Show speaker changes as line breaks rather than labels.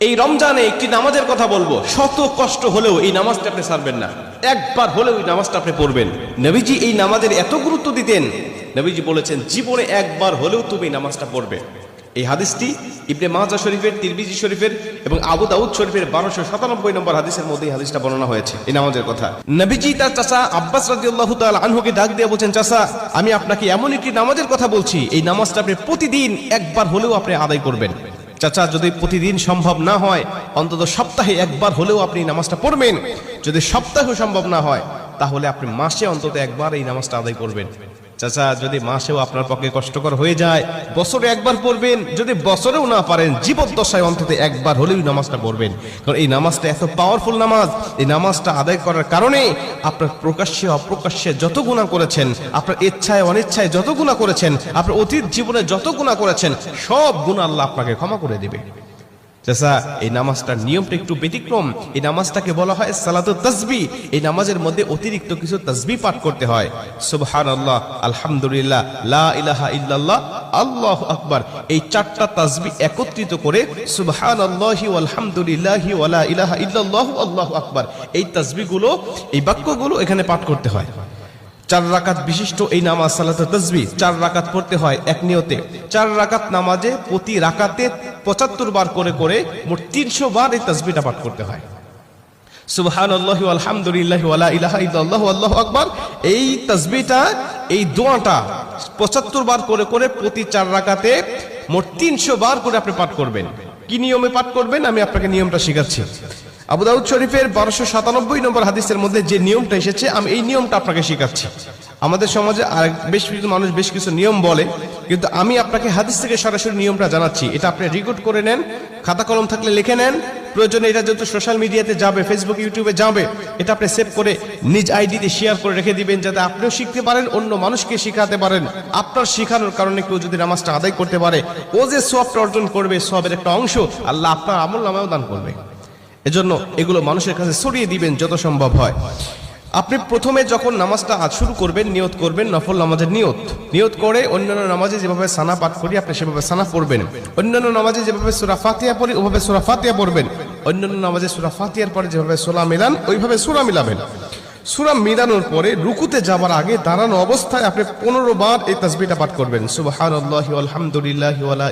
এই রমজানে একটি নামাজের কথা বলবো, শত কষ্ট হলেও এই নামাজটা আপনি ছাড়বেন না, একবার হলেও এই নামাজটা আপনি পড়বেন। নবীজি এই নামাজের এত গুরুত্ব দিতেন, নবীজি বলেছেন জীবনে একবার হলেও তুমি এই নামাজটা পড়বে। এই হাদিসটি ইবনে মাজাহ শরীফের, তিরমিজি শরীফের এবং আবু দাউদ শরীফের 1297 নম্বর হাদিসের মধ্যে এই হাদিসটা বর্ণনা হয়েছে এই নামাজের কথা। নবীজি তার চাচা আব্বাস রাদিয়াল্লাহু তাআলা আনহুকে ডাক দিয়ে বলছেন, চাচা আমি আপনাকে এমন একটি নামাজের কথা বলছি, এই নামাজটা আপনি প্রতিদিন একবার হলেও আপনি আদায় করবেন। চাচা যদি প্রতিদিন সম্ভব না হয়, অন্তত সপ্তাহে একবার হলেও আপনি নামাজটা পড়বেন। যদি সপ্তাহে সম্ভব না হয়, তাহলে আপনি মাসে অন্তত একবার এই নামাজটা আদায় করবেন। চাচা যদি মাসেও আপনার পক্ষে কষ্টকর হয়ে যায়, বছরে একবার পড়বেন। যদি বছরেও না পারেন, জীবদ্দশায় অন্তত একবার হলেও নামাজটা পড়বেন। কারণ এই নামাজটা এত পাওয়ারফুল নামাজ। এই নামাজটা আদায় করার কারণে আপনার প্রকাশ্যে অপ্রকাশ্যে যত গুনাহ করেছেন, আপনার ইচ্ছায় অনিচ্ছায় যত গুনাহ করেছেন, আপনার অতীত জীবনে যত গুনাহ করেছেন, সব গুনাহ আল্লাহ আপনাকে ক্ষমা করে দেবে। চাচা এই নামাজটার নিয়মটা একটু ব্যতিক্রম। এই নামাজটাকে বলা হয় সালাতুত তাসবিহ। এই নামাজের মধ্যে অতিরিক্ত কিছু তাসবিহ পাঠ করতে হয়। সুবহানাল্লাহ, আলহামদুলিল্লাহ, লা ইলাহা ইল্লাল্লাহ, আল্লাহু আকবার, এই চারটা তাসবিহ একত্রিত করে সুবহানাল্লাহি ওয়াল হামদুলিল্লাহি ওয়া লা ইলাহা ইল্লাল্লাহ আল্লাহু আকবার, এই তাসবিহগুলো, এই বাক্যগুলো এখানে পাঠ করতে হয়। 4 রাকাত বিশিষ্ট এই নামাজ সালাতুত তাসবিহ 4 রাকাত পড়তে হয় এক নিয়তে। 4 রাকাত নামাজে প্রতি রাকাতে 75 বার করে করে মোট 300 বার এই তাসবিহটা পাঠ করতে হয়। সুবহানাল্লাহি ওয়াল হামদুলিল্লাহি ওয়া লা ইলাহা ইল্লাল্লাহু আল্লাহু আকবার, এই তাসবিহটা, এই দোয়াটা 75 বার করে করে প্রতি 4 রাকাতে মোট 300 বার করে আপনি পাঠ করবেন। কি নিয়মে পাঠ করবেন আমি আপনাকে নিয়মটা শেখাচ্ছি। আবু দাউদ শরীফের 1297 নম্বর হাদিসের মধ্যে যে নিয়মটা এসেছে, আমি এই নিয়মটা আপনাকে শেখাচ্ছি। আমাদের সমাজে আর বেশ কিছু মানুষ বেশ কিছু নিয়ম বলে, কিন্তু আমি আপনাকে হাদিস থেকে সরাসরি নিয়মটা জানাচ্ছি। এটা আপনি রেকর্ড করে নেন, খাতা কলম থাকলে লিখে নেন। প্রয়োজনে এটা যেহেতু সোশ্যাল মিডিয়াতে যাবে, ফেসবুক ইউটিউবে যাবে, এটা আপনি সেভ করে নিজ আইডিতে শেয়ার করে রেখে দিবেন, যাতে আপনিও শিখতে পারেন, অন্য মানুষকে শিখাতে পারেন। আপনার শিখানোর কারণে কেউ যদি নামাজটা আদায় করতে পারে, ও যে সওয়াবটা অর্জন করবে, সওয়াবের একটা অংশ আল্লাহ আপনার আমলনামায়ও দান করবে। এজন্য এগুলো মানুষের কাছে ছড়িয়ে দিবেন যত সম্ভব হয়। আপনি প্রথমে যখন নামাজটা শুরু করবেন, নিয়ত করবেন নফল নামাজের নিয়ত করে অন্যান্য নামাজে যেভাবে সানা পাঠ করি আপনি সেভাবে সানা পড়বেন। অন্যান্য নামাজে যেভাবে সূরা ফাতিহা পড়ি ওভাবে সূরা ফাতিহা পড়বেন। অন্যান্য নামাজে সূরা ফাতিহার পরে যেভাবে সূরা মিলান ওইভাবে সূরা মিলাবেন। সূরা মিলানোর পরে রুকুতে যাবার আগে দাঁড়ানো অবস্থায় আপনি 15 বার এই তাসবিহটা পাঠ করবেন। সুবহানাল্লাহি ওয়াল হামদুলিল্লাহি ওয়া লা